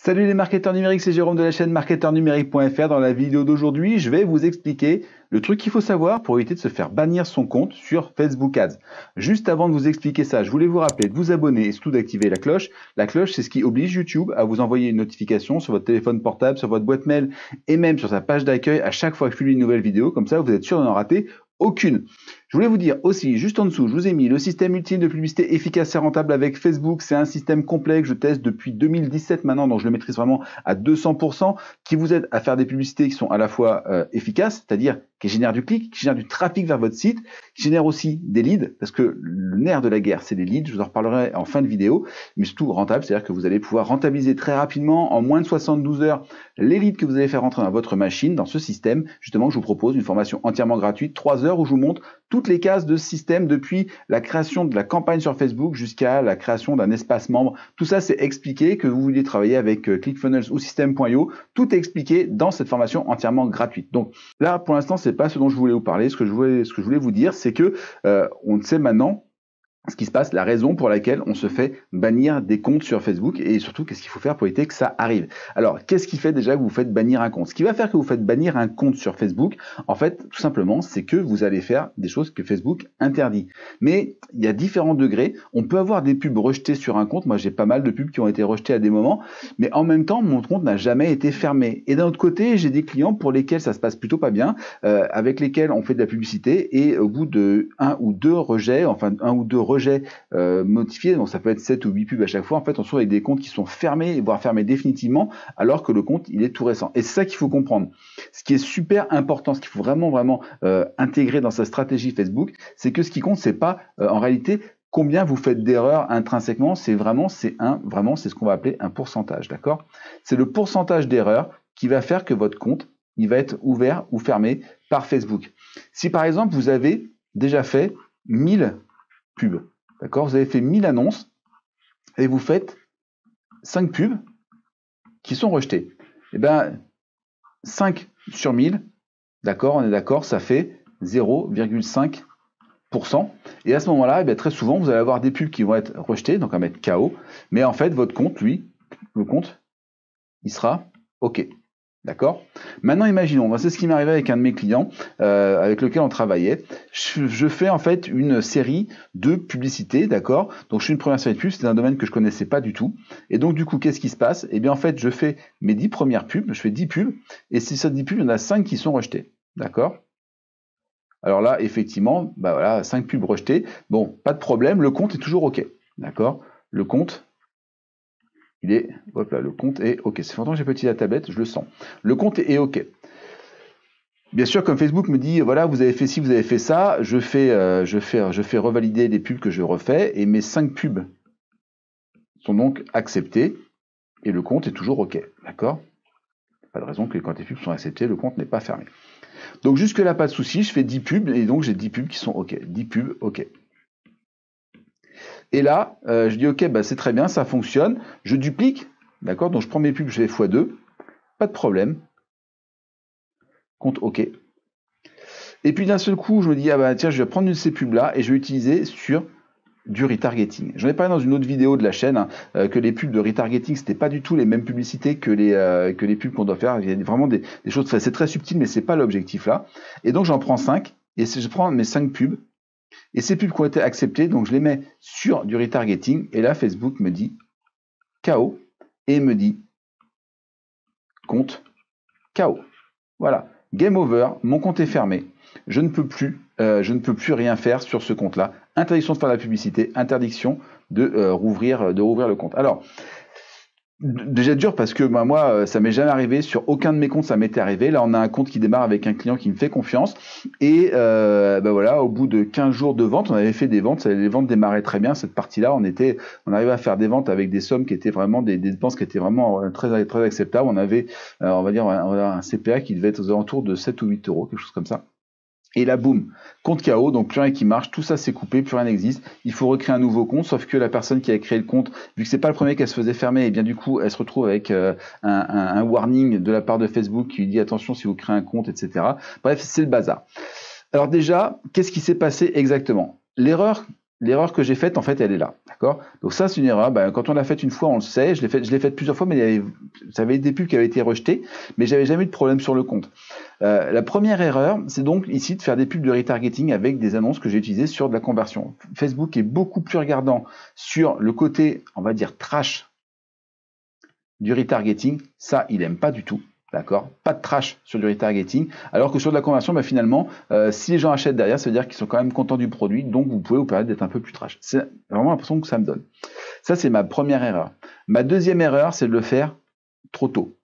Salut les marketeurs numériques, c'est Jérôme de la chaîne marketeurnumérique.fr. Dans la vidéo d'aujourd'hui, je vais vous expliquer le truc qu'il faut savoir pour éviter de se faire bannir son compte sur Facebook Ads. Juste avant de vous expliquer ça, je voulais vous rappeler de vous abonner et surtout d'activer la cloche. La cloche, c'est ce qui oblige YouTube à vous envoyer une notification sur votre téléphone portable, sur votre boîte mail et même sur sa page d'accueil à chaque fois que je publie une nouvelle vidéo. Comme ça, vous êtes sûr de n'en rater aucune. Je voulais vous dire aussi, juste en dessous, je vous ai mis le système ultime de publicité efficace et rentable avec Facebook. C'est un système complet que je teste depuis 2017 maintenant, donc je le maîtrise vraiment à 200%, qui vous aide à faire des publicités qui sont à la fois efficaces, c'est-à-dire qui génèrent du clic, qui génèrent du trafic vers votre site, qui génèrent aussi des leads, parce que le nerf de la guerre, c'est les leads, je vous en reparlerai en fin de vidéo, mais surtout rentable, c'est-à-dire que vous allez pouvoir rentabiliser très rapidement, en moins de 72 heures, les leads que vous allez faire rentrer dans votre machine, dans ce système. Justement, je vous propose une formation entièrement gratuite, 3 heures, où je vous montre toutes les cases de ce système, depuis la création de la campagne sur Facebook jusqu'à la création d'un espace membre. Tout ça, c'est expliqué, que vous vouliez travailler avec ClickFunnels ou System.io. Tout est expliqué dans cette formation entièrement gratuite. Donc là, pour l'instant, c'est pas ce dont je voulais vous parler. Ce que je voulais vous dire, c'est que on sait maintenant ce qui se passe, la raison pour laquelle on se fait bannir des comptes sur Facebook et surtout qu'est-ce qu'il faut faire pour éviter que ça arrive. Alors, qu'est-ce qui fait déjà que vous faites bannir un compte? Ce qui va faire que vous faites bannir un compte sur Facebook, en fait, tout simplement, c'est que vous allez faire des choses que Facebook interdit. Mais il y a différents degrés. On peut avoir des pubs rejetées sur un compte. Moi, j'ai pas mal de pubs qui ont été rejetées à des moments, mais en même temps, mon compte n'a jamais été fermé. Et d'un autre côté, j'ai des clients pour lesquels ça se passe plutôt pas bien, avec lesquels on fait de la publicité et au bout de 1 ou 2 rejets, enfin 1 ou 2 rejets modifiés, donc ça peut être 7 ou 8 pubs à chaque fois, en fait on se retrouve avec des comptes qui sont fermés, voire fermés définitivement, alors que le compte il est tout récent. Et c'est ça qu'il faut comprendre. Ce qui est super important, ce qu'il faut vraiment intégrer dans sa stratégie Facebook, c'est que ce qui compte, c'est pas en réalité combien vous faites d'erreurs intrinsèquement, c'est ce qu'on va appeler un pourcentage, d'accord? C'est le pourcentage d'erreurs qui va faire que votre compte il va être ouvert ou fermé par Facebook. Si par exemple vous avez déjà fait 1000 pubs, d'accord, vous avez fait 1000 annonces et vous faites 5 pubs qui sont rejetées. Et bien 5 sur 1000, d'accord, on est d'accord, ça fait 0,5%. Et à ce moment-là, très souvent, vous allez avoir des pubs qui vont être rejetées, donc à mettre KO, mais en fait, votre compte, lui, le compte, il sera OK. D'accord? Maintenant, imaginons, c'est ce qui m'est arrivé avec un de mes clients avec lequel on travaillait. Je fais en fait une série de publicités, d'accord? Donc, je fais une première série de pubs, c'est un domaine que je connaissais pas du tout. Et donc, du coup, qu'est-ce qui se passe? Eh bien, en fait, je fais mes 10 premières pubs, je fais 10 pubs, et sur ces 10 pubs, il y en a 5 qui sont rejetées. D'accord? Alors là, effectivement, 5 pubs rejetées. Bon, pas de problème, le compte est toujours OK. D'accord? Le compte, le compte est OK. C'est longtemps que j'ai pas utilisé la tablette, je le sens. Le compte est OK. Bien sûr, comme Facebook me dit, voilà, vous avez fait ci, vous avez fait ça, je fais revalider les pubs que je refais et mes 5 pubs sont donc acceptées et le compte est toujours OK. D'accord? Pas de raison que quand les pubs sont acceptées, le compte n'est pas fermé. Donc jusque là, pas de souci, je fais 10 pubs et donc j'ai 10 pubs qui sont OK. 10 pubs OK. Et là, je dis OK, c'est très bien, ça fonctionne. Je duplique, d'accord? Donc je prends mes pubs, je fais x2, pas de problème. Compte OK. Et puis d'un seul coup, je me dis, tiens, je vais prendre une de ces pubs-là et je vais utiliser sur du retargeting. J'en ai parlé dans une autre vidéo de la chaîne, que les pubs de retargeting, c'était pas du tout les mêmes publicités que les pubs qu'on doit faire. Il y a vraiment des choses, c'est très subtil, mais c'est pas l'objectif là. Et donc j'en prends 5, et je prends mes 5 pubs, et ces pubs qui ont été acceptées, donc je les mets sur du retargeting, et là Facebook me dit KO, et me dit compte KO. Voilà, game over, mon compte est fermé, je ne peux plus rien faire sur ce compte-là. Interdiction de faire de la publicité, interdiction de rouvrir le compte. Alors, déjà dur parce que moi, ça m'est jamais arrivé, sur aucun de mes comptes ça m'était arrivé. Là, on a un compte qui démarre avec un client qui me fait confiance. Et voilà, au bout de 15 jours de vente, on avait fait des ventes, les ventes démarraient très bien. Cette partie-là, on arrivait à faire des ventes avec des sommes qui étaient vraiment des dépenses qui étaient vraiment très acceptables. On avait, on va dire, un CPA qui devait être aux alentours de 7 ou 8 euros, quelque chose comme ça. Et là, boum, compte KO, donc plus rien qui marche, tout ça c'est coupé, plus rien n'existe. Il faut recréer un nouveau compte, sauf que la personne qui a créé le compte, vu que c'est pas le premier qu'elle se faisait fermer, et bien du coup, elle se retrouve avec un warning de la part de Facebook qui lui dit attention si vous créez un compte, etc. Bref, c'est le bazar. Alors déjà, qu'est-ce qui s'est passé exactement? L'erreur que j'ai faite, en fait, elle est là. D'accord? Donc ça, c'est une erreur. Ben, quand on l'a fait une fois, on le sait. Je l'ai fait plusieurs fois, mais ça avait des pubs qui avaient été rejetées, mais j'avais jamais eu de problème sur le compte. La première erreur, c'est donc ici de faire des pubs de retargeting avec des annonces que j'ai utilisées sur de la conversion. Facebook est beaucoup plus regardant sur le côté, on va dire, trash du retargeting. Ça, il aime pas du tout. D'accord? Pas de trash sur du retargeting. Alors que sur de la conversion, bah, finalement, si les gens achètent derrière, ça veut dire qu'ils sont quand même contents du produit. Donc, vous pouvez vous permettre d'être un peu plus trash. C'est vraiment l'impression que ça me donne. Ça, c'est ma première erreur. Ma deuxième erreur, c'est de le faire trop tôt.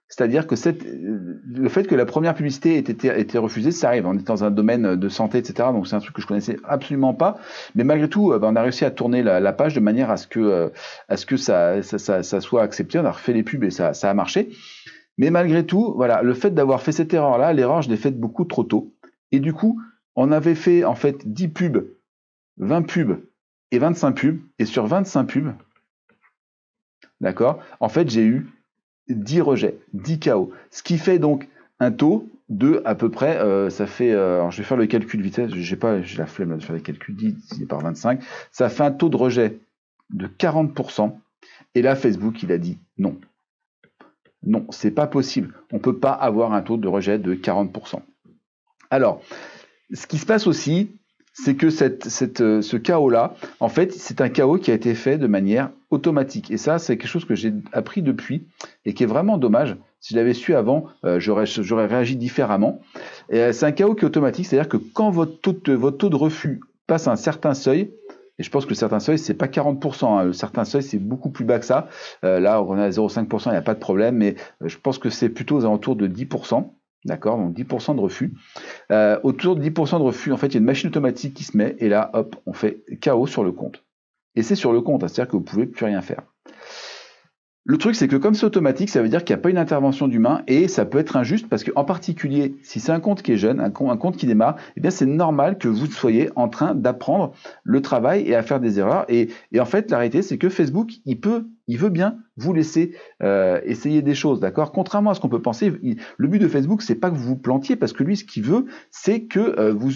C'est-à-dire que le fait que la première publicité ait été refusée, ça arrive. On est dans un domaine de santé, etc. Donc c'est un truc que je connaissais absolument pas. Mais malgré tout, on a réussi à tourner la page de manière à ce que ça soit accepté. On a refait les pubs et ça a marché. Mais malgré tout, voilà, le fait d'avoir fait cette erreur-là, l'erreur, je l'ai faite beaucoup trop tôt. Et du coup, on avait fait en fait 10 pubs, 20 pubs et 25 pubs. Et sur 25 pubs, d'accord, en fait, j'ai eu 10 rejets, 10 KO. Ce qui fait donc un taux de à peu près, ça fait, alors je vais faire le calcul vite, j'ai la flemme de faire les calculs, 10 divisé par 25, ça fait un taux de rejet de 40%. Et là, Facebook, il a dit non. Non, c'est pas possible. On peut pas avoir un taux de rejet de 40%. Alors, ce qui se passe aussi, c'est que ce KO-là, en fait, c'est un KO qui a été fait de manière automatique. Et ça, c'est quelque chose que j'ai appris depuis et qui est vraiment dommage. Si je l'avais su avant, j'aurais réagi différemment. C'est un KO qui est automatique, c'est-à-dire que quand votre taux de refus passe à un certain seuil, et je pense que le certain seuil, c'est pas 40%, hein. Le certain seuil, c'est beaucoup plus bas que ça. Là, on est à 0,5%, il n'y a pas de problème, mais je pense que c'est plutôt aux alentours de 10%. D'accord, donc 10% de refus. Autour de 10% de refus, en fait, il y a une machine automatique qui se met, et là, hop, on fait KO sur le compte. Et c'est sur le compte, hein, c'est-à-dire que vous ne pouvez plus rien faire. Le truc, c'est que comme c'est automatique, ça veut dire qu'il n'y a pas une intervention d'humain et ça peut être injuste parce qu'en particulier, si c'est un compte qui est jeune, un compte qui démarre, eh bien c'est normal que vous soyez en train d'apprendre le travail et à faire des erreurs. Et en fait, la réalité, c'est que Facebook, il veut bien vous laisser essayer des choses, d'accord? Contrairement à ce qu'on peut penser, le but de Facebook, c'est pas que vous vous plantiez parce que lui, ce qu'il veut, c'est que vous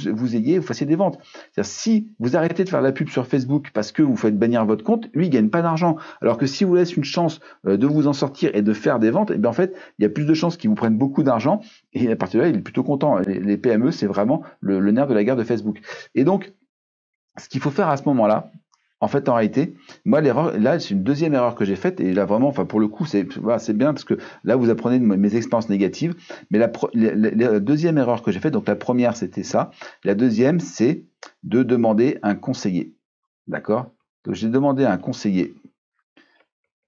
fassiez des ventes. C'est-à-dire, si vous arrêtez de faire la pub sur Facebook parce que vous faites bannir votre compte, lui, il gagne pas d'argent. Alors que si vous laissez une chance de vous en sortir et de faire des ventes, et bien en fait, il y a plus de chances qu'ils vous prennent beaucoup d'argent et à partir de là, il est plutôt content. Les PME, c'est vraiment le nerf de la guerre de Facebook. Et donc, ce qu'il faut faire à ce moment-là, en fait, en réalité, moi, l'erreur, là, c'est une deuxième erreur que j'ai faite, et là, vraiment, enfin, pour le coup, c'est bien, parce que là, vous apprenez de mes expériences négatives, mais la deuxième erreur que j'ai faite, donc la première, c'était ça, la deuxième, c'est de demander un conseiller, d'accord? Donc, j'ai demandé un conseiller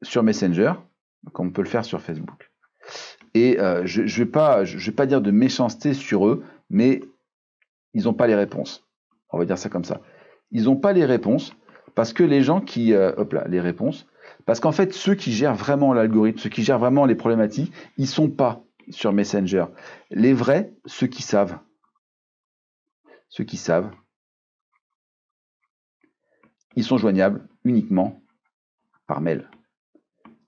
sur Messenger, comme on peut le faire sur Facebook. Et je vais pas dire de méchanceté sur eux, mais ils n'ont pas les réponses. On va dire ça comme ça. Ils n'ont pas les réponses parce que les gens qui... les réponses. Parce qu'en fait, ceux qui gèrent vraiment l'algorithme, ceux qui gèrent vraiment les problématiques, ils ne sont pas sur Messenger. Les vrais, ceux qui savent, ils sont joignables uniquement par mail.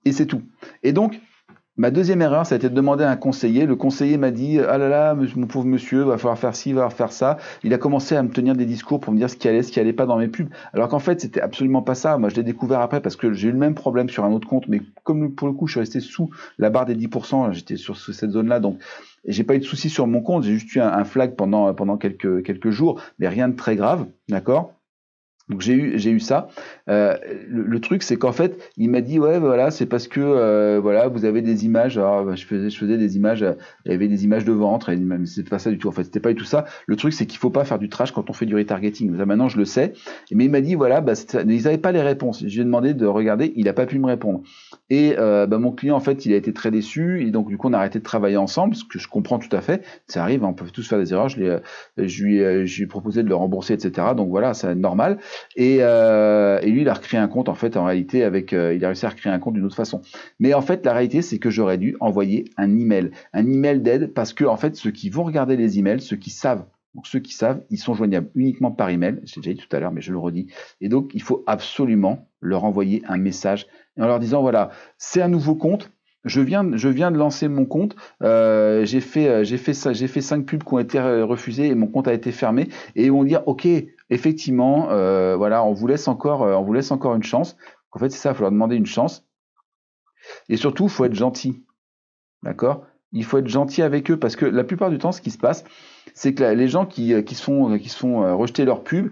Et c'est tout. Et donc, ma deuxième erreur, ça a été de demander à un conseiller. Le conseiller m'a dit « Ah là là, mon pauvre monsieur, va falloir faire ci, va falloir faire ça ». Il a commencé à me tenir des discours pour me dire ce qui allait pas dans mes pubs. Alors qu'en fait, c'était absolument pas ça. Moi, je l'ai découvert après parce que j'ai eu le même problème sur un autre compte. Mais comme pour le coup, je suis resté sous la barre des 10%, j'étais sur cette zone-là. Donc, j'ai pas eu de soucis sur mon compte. J'ai juste eu un flag pendant quelques jours, mais rien de très grave. D'accord ? Donc j'ai eu ça. Le truc, c'est qu'en fait, il m'a dit ouais, voilà, c'est parce que voilà, vous avez des images. Alors, je faisais des images. Il y avait des images de ventre. Et même c'était pas ça du tout. En fait, c'était pas du tout ça. Le truc, c'est qu'il faut pas faire du trash quand on fait du retargeting. Ça, maintenant, je le sais. Mais il m'a dit voilà, ils n'avaient pas les réponses. Je lui ai demandé de regarder. Il a pas pu me répondre. Et mon client, en fait, il a été très déçu. Et donc du coup, on a arrêté de travailler ensemble, ce que je comprends tout à fait. Ça arrive, on peut tous faire des erreurs. Je lui ai proposé de le rembourser, etc. Donc voilà, c'est normal. Et lui, il a recréé un compte, en fait, en réalité, il a réussi à recréer un compte d'une autre façon. Mais en fait, la réalité, c'est que j'aurais dû envoyer un email d'aide, parce que, en fait, ceux qui vont regarder les emails, ceux qui savent, ils sont joignables uniquement par email. J'ai déjà dit tout à l'heure, mais je le redis. Et donc, il faut absolument leur envoyer un message en leur disant, voilà, c'est un nouveau compte. Je viens de lancer mon compte. J'ai fait 5 pubs qui ont été refusées et mon compte a été fermé. Et ils vont dire, ok, effectivement, voilà, on vous laisse encore une chance. En fait, c'est ça, il faut leur demander une chance. Et surtout, il faut être gentil. D'accord? Il faut être gentil avec eux parce que la plupart du temps, ce qui se passe, c'est que les gens qui se font rejeter leur pub,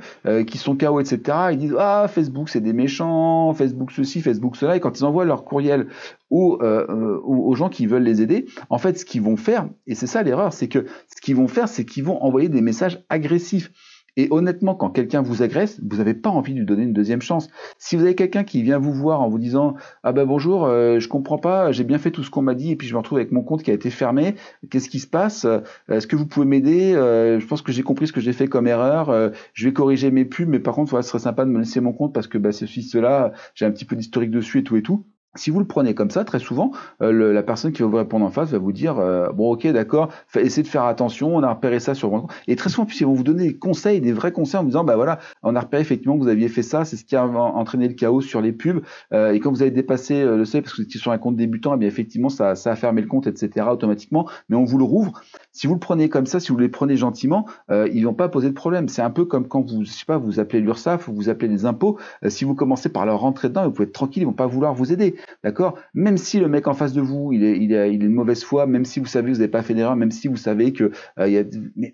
qui sont KO, etc., ils disent ah Facebook c'est des méchants, Facebook ceci, Facebook cela, et quand ils envoient leur courriel aux gens qui veulent les aider, en fait, ce qu'ils vont faire, et c'est ça l'erreur, c'est que ce qu'ils vont faire, c'est qu'ils vont envoyer des messages agressifs. Et honnêtement, quand quelqu'un vous agresse, vous n'avez pas envie de lui donner une deuxième chance. Si vous avez quelqu'un qui vient vous voir en vous disant ah ben bonjour, je comprends pas, j'ai bien fait tout ce qu'on m'a dit et puis je me retrouve avec mon compte qui a été fermé, qu'est-ce qui se passe? Est-ce que vous pouvez m'aider? Je pense que j'ai compris ce que j'ai fait comme erreur, je vais corriger mes pubs, mais par contre, voilà, ce serait sympa de me laisser mon compte parce que bah, cela, j'ai un petit peu d'historique dessus et tout et tout. Si vous le prenez comme ça, très souvent, la personne qui va vous répondre en face va vous dire bon ok d'accord, essayez de faire attention, on a repéré ça sur votre compte. Et très souvent, puis ils vont vous donner des conseils, des vrais conseils en vous disant bah voilà, on a repéré effectivement que vous aviez fait ça, c'est ce qui a entraîné le chaos sur les pubs. Et quand vous avez dépassé le seuil parce que vous étiez sur un compte débutant, et bien effectivement ça a fermé le compte, etc. automatiquement, mais on vous le rouvre. Si vous le prenez comme ça, si vous les prenez gentiment, ils vont pas poser de problème. C'est un peu comme quand vous, je sais pas, vous appelez l'URSSAF ou vous appelez les impôts. Si vous commencez par leur rentrer dedans, vous pouvez être tranquille, ils vont pas vouloir vous aider. D'accord? Même si le mec en face de vous, il est de mauvaise foi, même si vous savez que vous n'avez pas fait d'erreur, même si vous savez que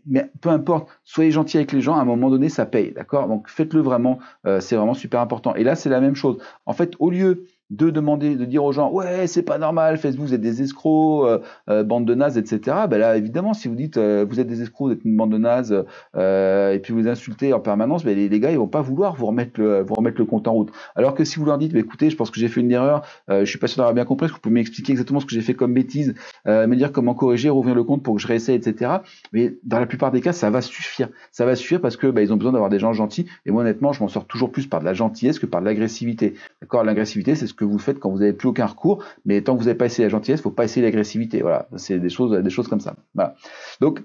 mais peu importe, soyez gentil avec les gens, à un moment donné, ça paye. D'accord? Donc faites-le vraiment, c'est vraiment super important. Et là, c'est la même chose. En fait, au lieu de demander, de dire aux gens ouais c'est pas normal, Facebook vous êtes des escrocs, bande de nazes, etc. Ben là évidemment si vous dites vous êtes des escrocs, vous êtes une bande de nazes et puis vous insultez en permanence, ben les gars ils vont pas vouloir vous remettre le compte en route. Alors que si vous leur dites écoutez je pense que j'ai fait une erreur, je suis pas sûr d'avoir bien compris, est-ce que vous pouvez m'expliquer exactement ce que j'ai fait comme bêtise, me dire comment corriger, rouvrir le compte pour que je réessaye, etc. Mais dans la plupart des cas ça va suffire parce que ils ont besoin d'avoir des gens gentils et moi honnêtement je m'en sors toujours plus par de la gentillesse que par de l'agressivité. D'accord? L'agressivité c'est ce que vous faites quand vous n'avez plus aucun recours, mais tant que vous n'avez pas essayé la gentillesse, il ne faut pas essayer l'agressivité. Voilà, c'est des choses comme ça. Voilà. Donc,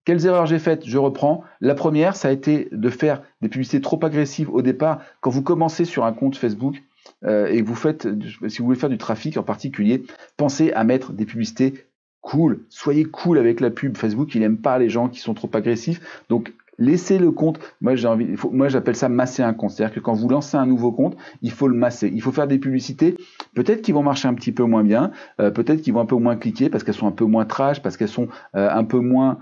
quelles erreurs j'ai faites? Je reprends. La première, ça a été de faire des publicités trop agressives au départ. Quand vous commencez sur un compte Facebook et que si vous voulez faire du trafic en particulier, pensez à mettre des publicités cool. Soyez cool avec la pub. Facebook, il n'aime pas les gens qui sont trop agressifs. Donc, laissez le compte, moi j'appelle ça masser un compte, c'est-à-dire que quand vous lancez un nouveau compte, il faut le masser, il faut faire des publicités, peut-être qu'ils vont marcher un petit peu moins bien, peut-être qu'ils vont un peu moins cliquer parce qu'elles sont un peu moins trash, parce qu'elles sont un peu moins,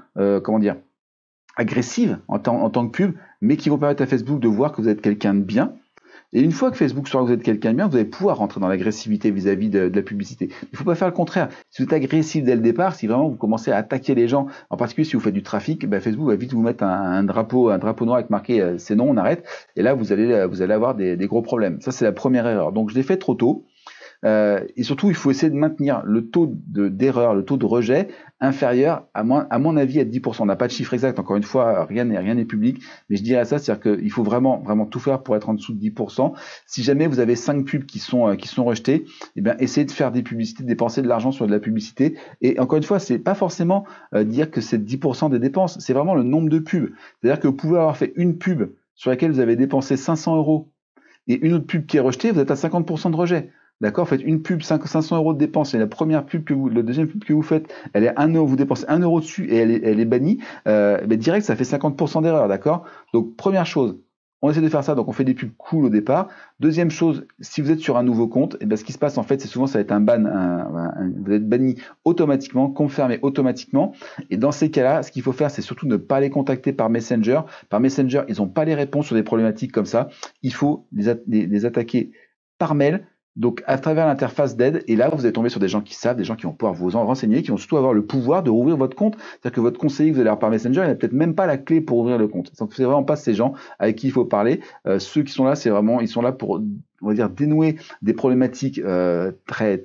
agressives en tant que pub, mais qui vont permettre à Facebook de voir que vous êtes quelqu'un de bien. Et une fois que Facebook saura que vous êtes quelqu'un de bien, vous allez pouvoir rentrer dans l'agressivité vis-à-vis de la publicité. Il ne faut pas faire le contraire. Si vous êtes agressif dès le départ, si vraiment vous commencez à attaquer les gens, en particulier si vous faites du trafic, Facebook va vite vous mettre un drapeau noir avec marqué c'est non, on arrête. Et là, vous allez avoir des gros problèmes. Ça, c'est la première erreur. Donc, je l'ai fait trop tôt. Et surtout, il faut essayer de maintenir le taux d'erreur, le taux de rejet inférieur, à mon avis, à 10%. On n'a pas de chiffre exact. Encore une fois, rien n'est public. Mais je dirais ça, c'est-à-dire qu'il faut vraiment tout faire pour être en dessous de 10%. Si jamais vous avez 5 pubs qui sont rejetées, eh bien, essayez de faire des publicités, de dépenser de l'argent sur de la publicité. Et encore une fois, c'est pas forcément dire que c'est 10% des dépenses. C'est vraiment le nombre de pubs. C'est-à-dire que vous pouvez avoir fait une pub sur laquelle vous avez dépensé 500 € et une autre pub qui est rejetée, vous êtes à 50% de rejet. D'accord, faites une pub, 500 € de dépenses, et la deuxième pub que vous faites, elle est 1 €, vous dépensez 1 € dessus et elle est bannie, direct, ça fait 50% d'erreur, d'accord? Donc, première chose, on essaie de faire ça, donc on fait des pubs cool au départ. Deuxième chose, si vous êtes sur un nouveau compte, ce qui se passe en fait, c'est souvent ça va être un ban, vous êtes banni automatiquement, confirmé automatiquement. Et dans ces cas-là, ce qu'il faut faire, c'est surtout ne pas les contacter par Messenger. Par Messenger, ils n'ont pas les réponses sur des problématiques comme ça. Il faut les attaquer par mail. Donc, à travers l'interface d'aide, et là, vous allez tomber sur des gens qui savent, des gens qui vont pouvoir vous en renseigner, qui vont surtout avoir le pouvoir de rouvrir votre compte. C'est-à-dire que votre conseiller que vous allez avoir par Messenger, il n'a peut-être même pas la clé pour ouvrir le compte. Donc, c'est vraiment pas ces gens avec qui il faut parler. Ceux qui sont là, ils sont là pour, on va dire, dénouer des problématiques très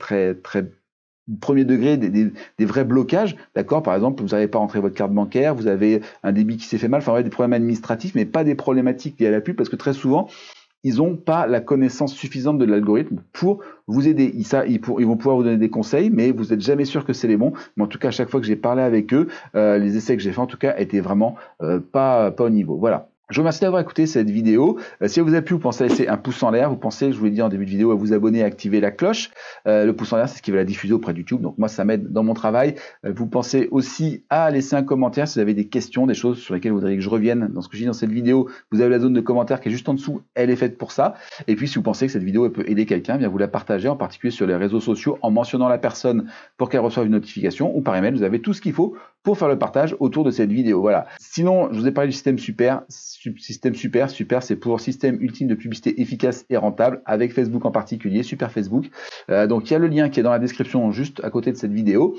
premier degré, des vrais blocages, d'accord? Par exemple, vous n'avez pas rentré votre carte bancaire, vous avez un débit qui s'est fait mal, enfin, des problèmes administratifs, mais pas des problématiques liées à la pub, parce que très souvent, ils n'ont pas la connaissance suffisante de l'algorithme pour vous aider. Ils vont pouvoir vous donner des conseils, mais vous n'êtes jamais sûr que c'est les bons. Mais en tout cas, à chaque fois que j'ai parlé avec eux, les essais que j'ai faits, en tout cas, étaient vraiment pas au niveau. Voilà. Je vous remercie d'avoir écouté cette vidéo. Si elle vous a plu, vous pensez à laisser un pouce en l'air. Vous pensez, je vous l'ai dit en début de vidéo, à vous abonner et activer la cloche. Le pouce en l'air, c'est ce qui va la diffuser auprès de YouTube. Donc moi, ça m'aide dans mon travail. Vous pensez aussi à laisser un commentaire si vous avez des questions, des choses sur lesquelles vous voudriez que je revienne dans ce que je dis dans cette vidéo. Vous avez la zone de commentaires qui est juste en dessous. Elle est faite pour ça. Et puis, si vous pensez que cette vidéo elle peut aider quelqu'un, eh bien vous la partagez, en particulier sur les réseaux sociaux, en mentionnant la personne pour qu'elle reçoive une notification, ou par email. Vous avez tout ce qu'il faut pour faire le partage autour de cette vidéo. Voilà. Sinon, je vous ai parlé du système super. Super, c'est pour système ultime de publicité efficace et rentable avec Facebook en particulier, Super Facebook. Donc il y a le lien qui est dans la description juste à côté de cette vidéo.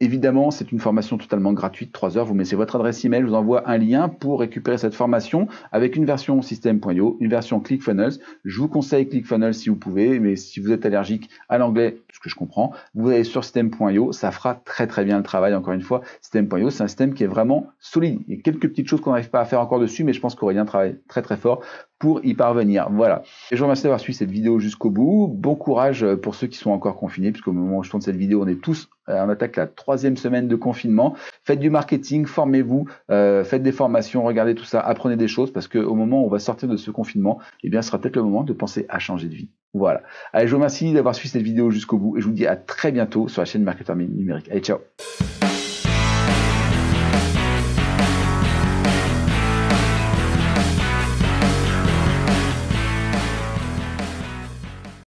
Évidemment, c'est une formation totalement gratuite, 3 heures, vous mettez votre adresse email, je vous envoie un lien pour récupérer cette formation avec une version System.io, une version ClickFunnels. Je vous conseille ClickFunnels si vous pouvez, mais si vous êtes allergique à l'anglais, ce que je comprends, vous allez sur System.io, ça fera très bien le travail. Encore une fois, System.io, c'est un système qui est vraiment solide. Il y a quelques petites choses qu'on n'arrive pas à faire encore dessus, mais je pense qu'Aurélien travaille très fort pour y parvenir. Voilà. Et je vous remercie d'avoir suivi cette vidéo jusqu'au bout. Bon courage pour ceux qui sont encore confinés, puisqu'au moment où je tourne cette vidéo, on est tous on attaque la 3e semaine de confinement. Faites du marketing, formez-vous, faites des formations, regardez tout ça, apprenez des choses, parce qu'au moment où on va sortir de ce confinement, eh bien, ce sera peut-être le moment de penser à changer de vie. Voilà. Allez, je vous remercie d'avoir suivi cette vidéo jusqu'au bout et je vous dis à très bientôt sur la chaîne Marketeur Numérique. Allez, ciao!